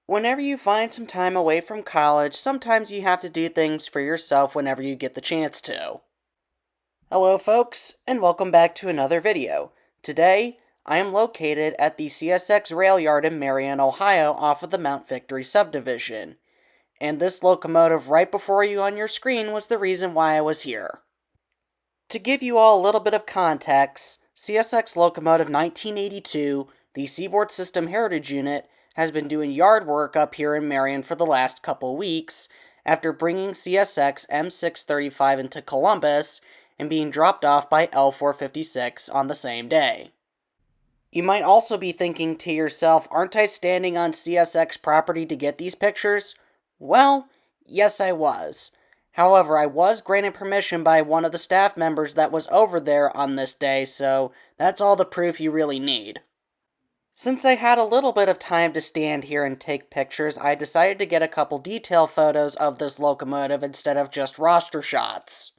Whenever you find some time away from college, sometimes you have to do things for yourself whenever you get the chance to. Hello folks, and welcome back to another video. Today, I am located at the CSX rail yard in Marion, Ohio off of the Mount Victory subdivision. And this locomotive right before you on your screen was the reason why I was here. To give you all a little bit of context, CSX Locomotive 1982, the Seaboard System Heritage Unit, has been doing yard work up here in Marion for the last couple weeks after bringing CSX M635 into Columbus and being dropped off by L456 on the same day. You might also be thinking to yourself, aren't I standing on CSX property to get these pictures? Well, yes I was. However, I was granted permission by one of the staff members that was over there on this day, so that's all the proof you really need. Since I had a little bit of time to stand here and take pictures, I decided to get a couple detail photos of this locomotive instead of just roster shots.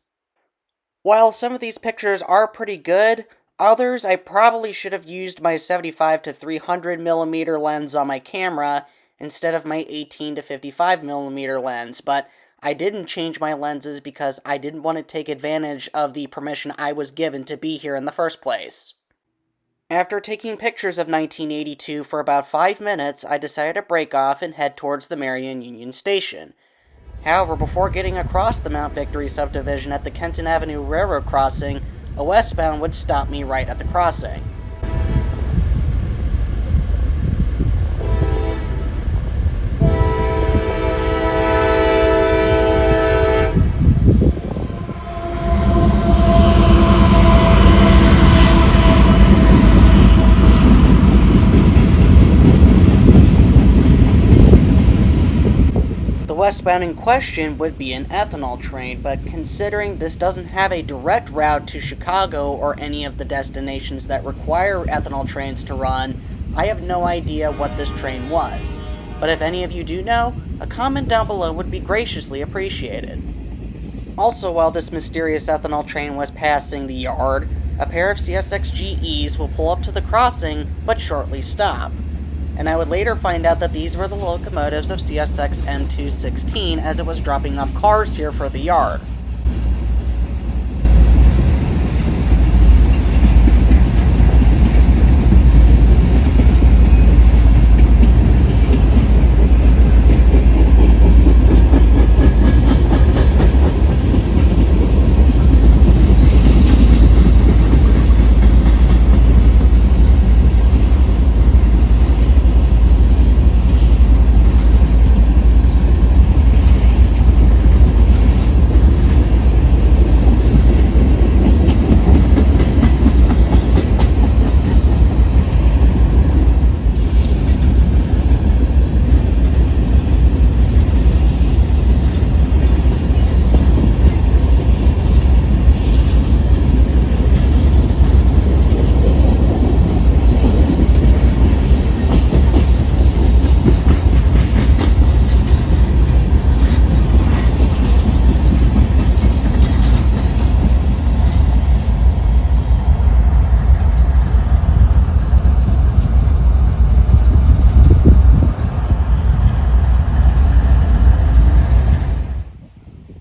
While some of these pictures are pretty good, others I probably should have used my 75 to 300 millimeter lens on my camera instead of my 18 to 55 millimeter lens, but I didn't change my lenses because I didn't want to take advantage of the permission I was given to be here in the first place. After taking pictures of 1982 for about 5 minutes, I decided to break off and head towards the Marion Union Station. However, before getting across the Mount Victory subdivision at the Kenton Avenue Railroad crossing, a westbound would stop me right at the crossing. The westbound in question would be an ethanol train, but considering this doesn't have a direct route to Chicago or any of the destinations that require ethanol trains to run, I have no idea what this train was. But if any of you do know, a comment down below would be graciously appreciated. Also, while this mysterious ethanol train was passing the yard, a pair of CSX GEs will pull up to the crossing, but shortly stop. And I would later find out that these were the locomotives of CSX M216 as it was dropping off cars here for the yard.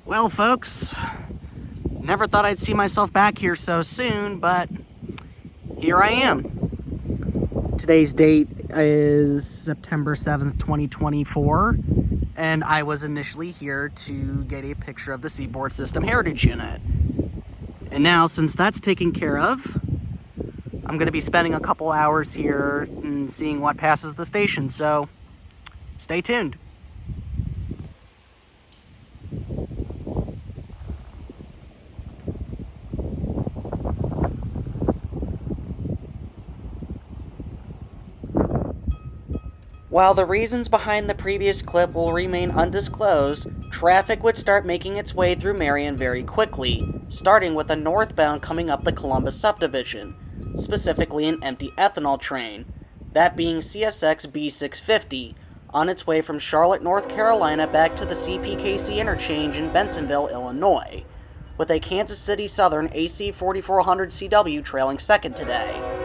Well, folks, never thought I'd see myself back here so soon, but here I am. Today's date is September 7th, 2024, and I was initially here to get a picture of the Seaboard System Heritage Unit. And now, since that's taken care of, I'm going to be spending a couple hours here and seeing what passes the station, so stay tuned. While the reasons behind the previous clip will remain undisclosed, traffic would start making its way through Marion very quickly, starting with a northbound coming up the Columbus subdivision, specifically an empty ethanol train. that being CSX B650, on its way from Charlotte, North Carolina back to the CPKC interchange in Bensenville, Illinois, with a Kansas City Southern AC 4400 CW trailing second today.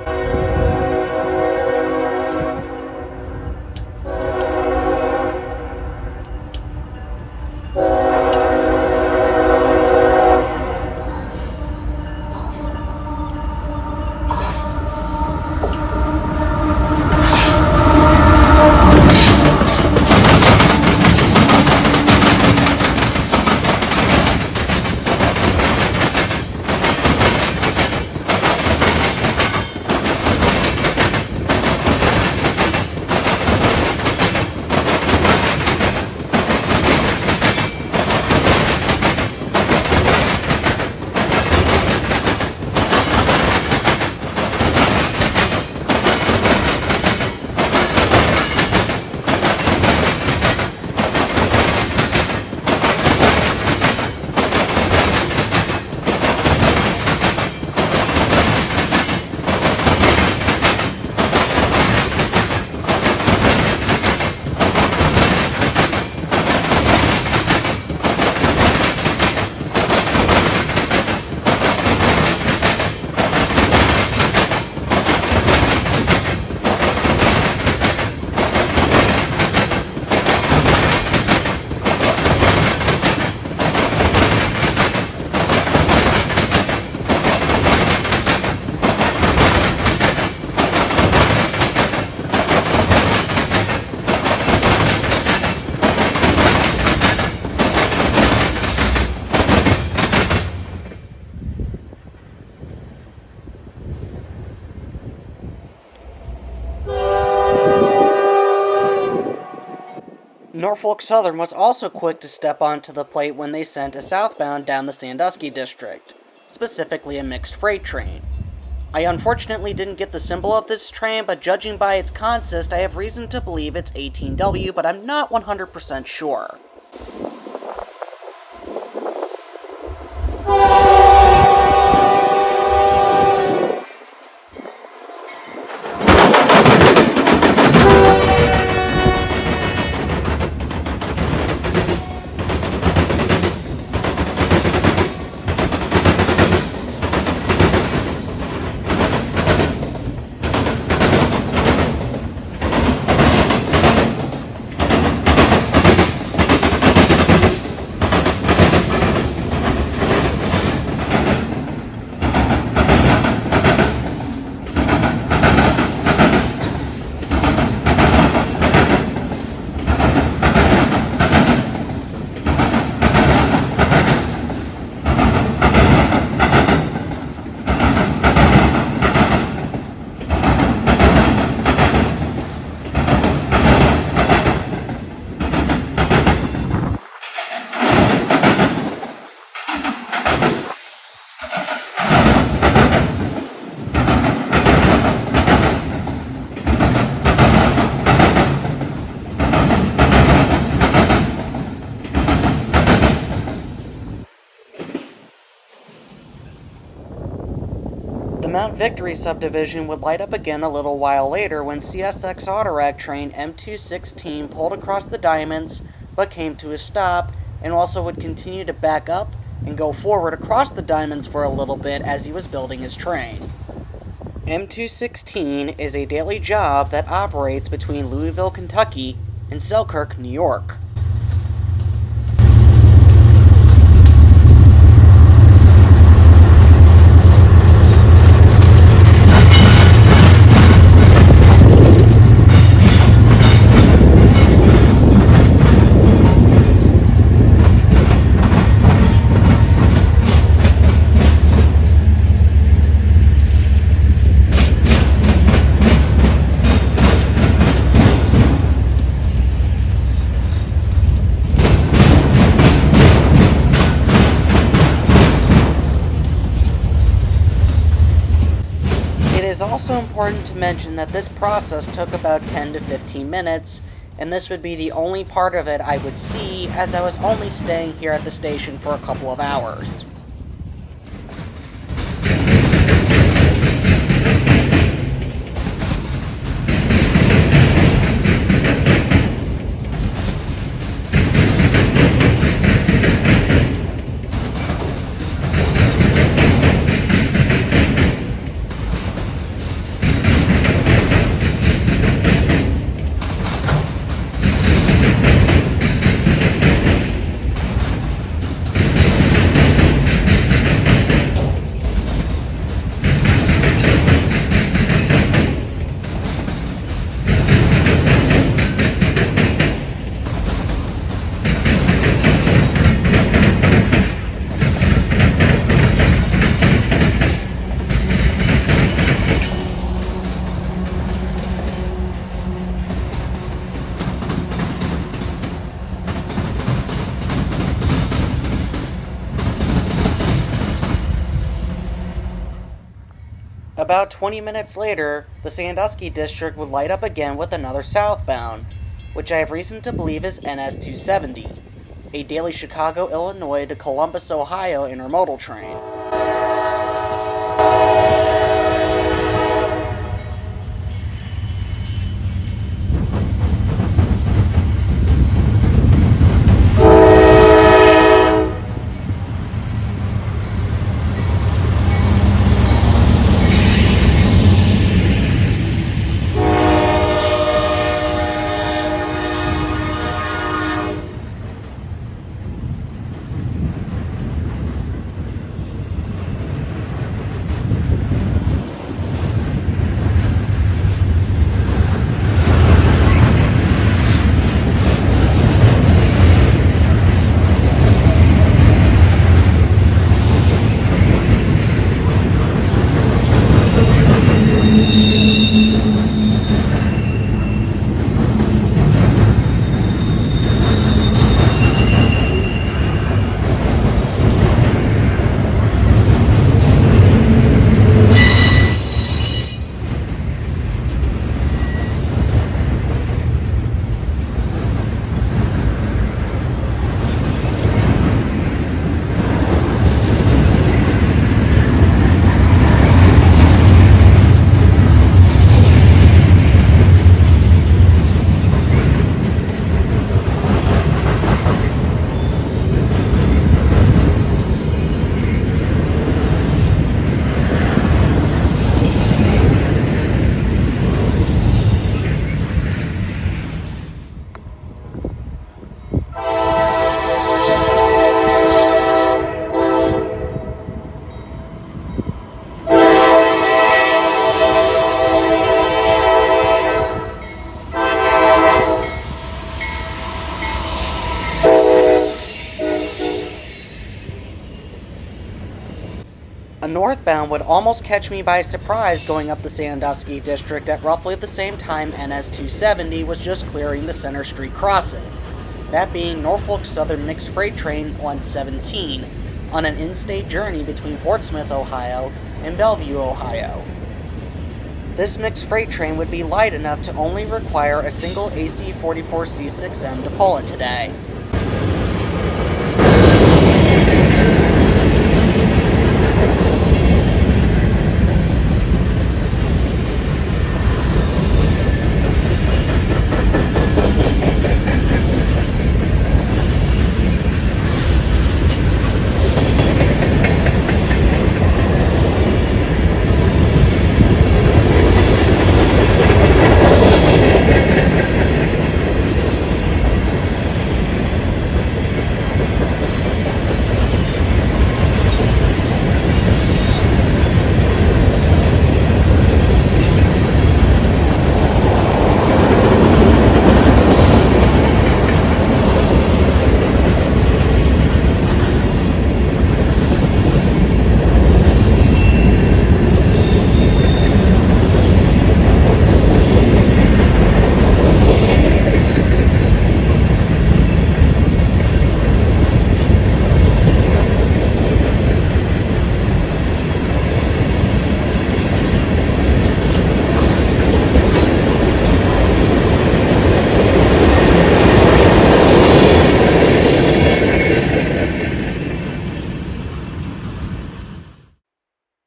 Norfolk Southern was also quick to step onto the plate when they sent a southbound down the Sandusky district, specifically a mixed freight train. I unfortunately didn't get the symbol of this train, but judging by its consist, I have reason to believe it's 18W, but I'm not 100% sure. The Mount Victory subdivision would light up again a little while later when CSX Autorag train M216 pulled across the diamonds but came to a stop, and also would continue to back up and go forward across the diamonds for a little bit as he was building his train. M216 is a daily job that operates between Louisville, Kentucky and Selkirk, New York. It is also important to mention that this process took about 10 to 15 minutes, and this would be the only part of it I would see, as I was only staying here at the station for a couple of hours. about 20 minutes later, the Sandusky district would light up again with another southbound, which I have reason to believe is NS 270, a daily Chicago, Illinois to Columbus, Ohio intermodal train. A northbound would almost catch me by surprise going up the Sandusky district at roughly the same time NS 270 was just clearing the Center Street crossing, that being Norfolk Southern Mixed Freight Train 117, on an in-state journey between Portsmouth, Ohio and Bellevue, Ohio. This mixed freight train would be light enough to only require a single AC-44C6M to pull it today.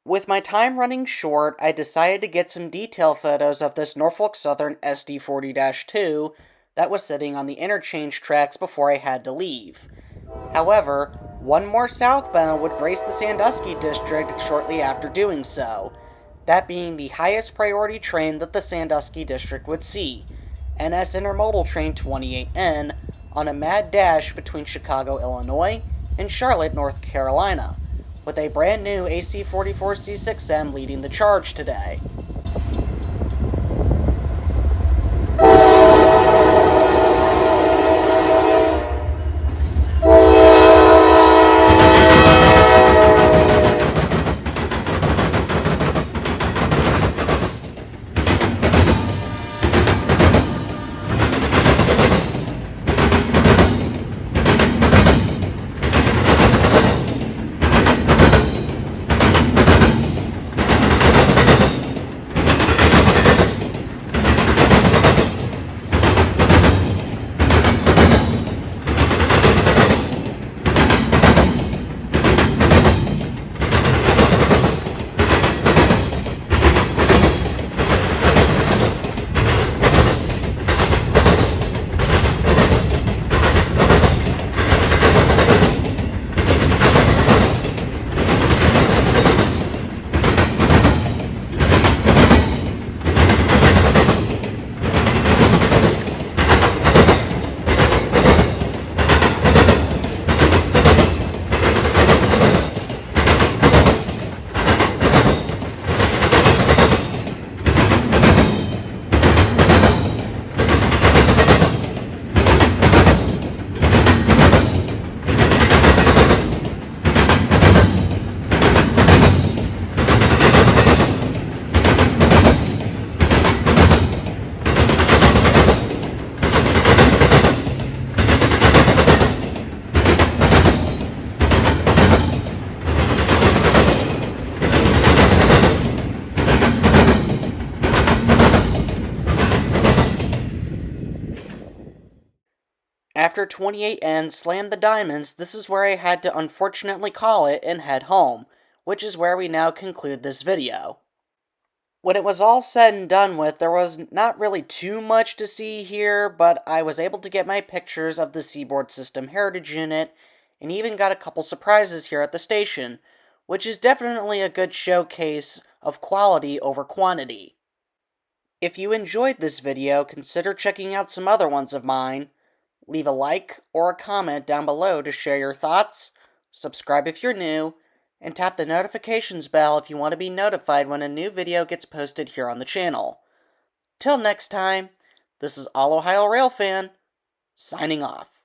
With my time running short, I decided to get some detail photos of this Norfolk Southern SD40-2 that was sitting on the interchange tracks before I had to leave. However, one more southbound would grace the Sandusky district shortly after doing so, that being the highest priority train that the Sandusky district would see, NS Intermodal Train 28N, on a mad dash between Chicago, Illinois and Charlotte, North Carolina, with a brand new AC-44C6M leading the charge today. After 28 ends slammed the diamonds, this is where I had to unfortunately call it and head home, which is where we now conclude this video. When it was all said and done with, there was not really too much to see here, but I was able to get my pictures of the Seaboard System Heritage Unit, and even got a couple surprises here at the station, which is definitely a good showcase of quality over quantity. If you enjoyed this video, consider checking out some other ones of mine. Leave a like or a comment down below to share your thoughts, subscribe if you're new, and tap the notifications bell if you want to be notified when a new video gets posted here on the channel. Till next time, this is All Ohio Railfan, signing off.